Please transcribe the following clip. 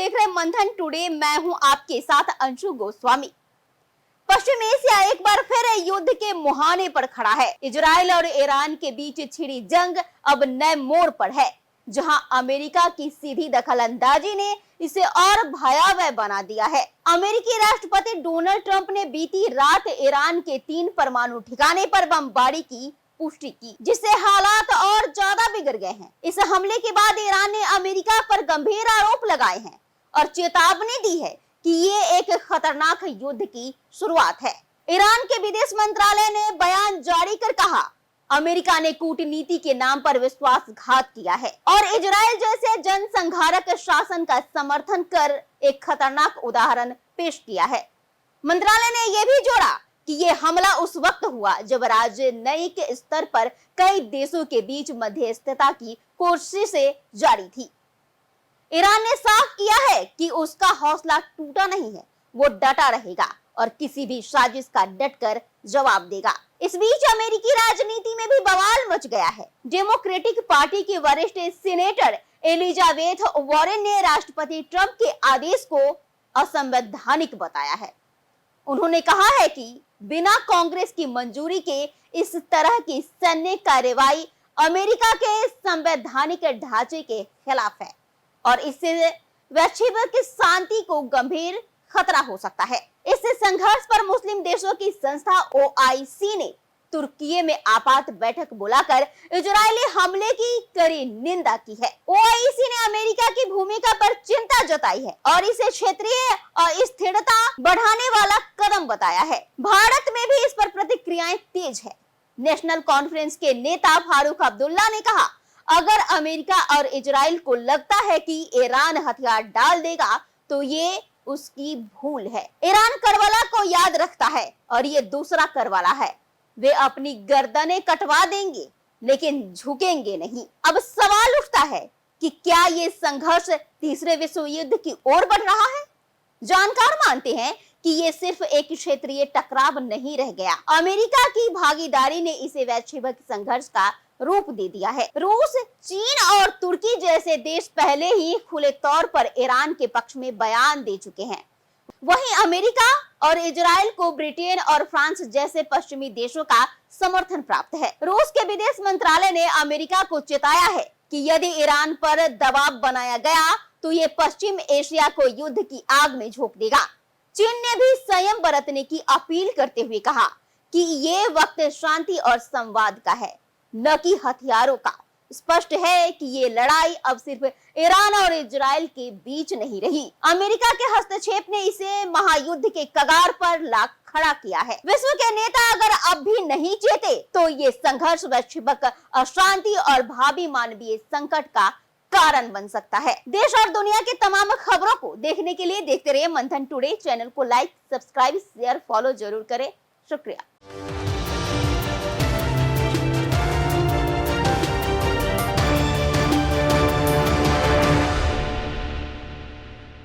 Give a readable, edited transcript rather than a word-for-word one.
देख रहे मंथन टुडे। मैं हूं आपके साथ अंशु गोस्वामी। पश्चिम एशिया एक बार फिर युद्ध के मुहाने पर खड़ा है। इजराइल और ईरान के बीच छिड़ी जंग अब नए मोड़ पर है, जहां अमेरिका की सीधी दखलंदाजी ने इसे और भयावह बना दिया है। अमेरिकी राष्ट्रपति डोनाल्ड ट्रंप ने बीती रात ईरान के 3 परमाणु ठिकाने पर बमबारी की पुष्टि की, जिससे हालात और ज्यादा बिगड़ गए हैं। इस हमले के बाद ईरान ने अमेरिका पर गंभीर आरोप लगाए हैं और चेतावनी दी है कि ये एक खतरनाक युद्ध की शुरुआत है। ईरान के विदेश मंत्रालय ने बयान जारी कर कहा, अमेरिका ने कूटनीति के नाम पर विश्वासघात किया है और इजराइल जैसे जनसंहारक शासन का समर्थन कर एक खतरनाक उदाहरण पेश किया है। मंत्रालय ने यह भी जोड़ा कि ये हमला उस वक्त हुआ जब राजनयिक स्तर पर कई देशों के बीच मध्यस्थता की कोशिशें जारी थी। ईरान ने साफ किया है कि उसका हौसला टूटा नहीं है, वो डटा रहेगा और किसी भी साजिश का डटकर जवाब देगा। इस बीच अमेरिकी राजनीति में भी बवाल मच गया है। डेमोक्रेटिक पार्टी की वरिष्ठ सीनेटर एलिजाबेथ वॉरेन ने राष्ट्रपति ट्रंप के आदेश को असंवैधानिक बताया है। उन्होंने कहा है कि बिना कांग्रेस की मंजूरी के इस तरह की सैन्य कार्रवाई अमेरिका के संवैधानिक ढांचे के खिलाफ है और इससे वैश्विक शांति को गंभीर खतरा हो सकता है। इस संघर्ष पर मुस्लिम देशों की संस्था ओआईसी ने तुर्की में आपात बैठक बुलाकर इजरायली हमले की कड़ी निंदा की है। ओआईसी ने अमेरिका की भूमिका पर चिंता जताई है और इसे क्षेत्रीय अस्थिरता बढ़ाने वाला कदम बताया है। भारत में भी इस पर प्रतिक्रियाएं तेज है। नेशनल कॉन्फ्रेंस के नेता फारूक अब्दुल्ला ने कहा, अगर अमेरिका और इजराइल को लगता है कि ईरान हथियार डाल देगा तो ये उसकी भूल है। ईरान करबला को याद रखता है और ये दूसरा करबला है। वे अपनी गर्दनें कटवा देंगे लेकिन झुकेंगे नहीं। अब सवाल उठता है कि क्या ये संघर्ष तीसरे विश्व युद्ध की ओर बढ़ रहा है? जानकार मानते हैं कि ये सिर्फ एक क्षेत्रीय टकराव नहीं रह गया। अमेरिका की भागीदारी ने इसे वैश्विक संघर्ष का रूप दे दिया है। रूस, चीन और तुर्की जैसे देश पहले ही खुले तौर पर ईरान के पक्ष में बयान दे चुके हैं। वहीं अमेरिका और इजराइल को ब्रिटेन और फ्रांस जैसे पश्चिमी देशों का समर्थन प्राप्त है। रूस के विदेश मंत्रालय ने अमेरिका को चेताया है कि यदि ईरान पर दबाव बनाया गया तो ये पश्चिम एशिया को युद्ध की आग में झोंक देगा। चीन ने भी संयम बरतने की अपील करते हुए कहा कि ये वक्त शांति और संवाद का है, न कि हथियारों का। स्पष्ट है कि ये लड़ाई अब सिर्फ ईरान और इजराइल के बीच नहीं रही। अमेरिका के हस्तक्षेप ने इसे महायुद्ध के कगार पर ला खड़ा किया है। विश्व के नेता अगर अब भी नहीं चेते तो ये संघर्ष वैश्विक अशांति और भावी मानवीय संकट का कारण बन सकता है। देश और दुनिया के तमाम खबरों को देखने के लिए देखते रहिए मंथन टुडे। चैनल को लाइक, सब्सक्राइब, शेयर, फॉलो जरूर करें। शुक्रिया।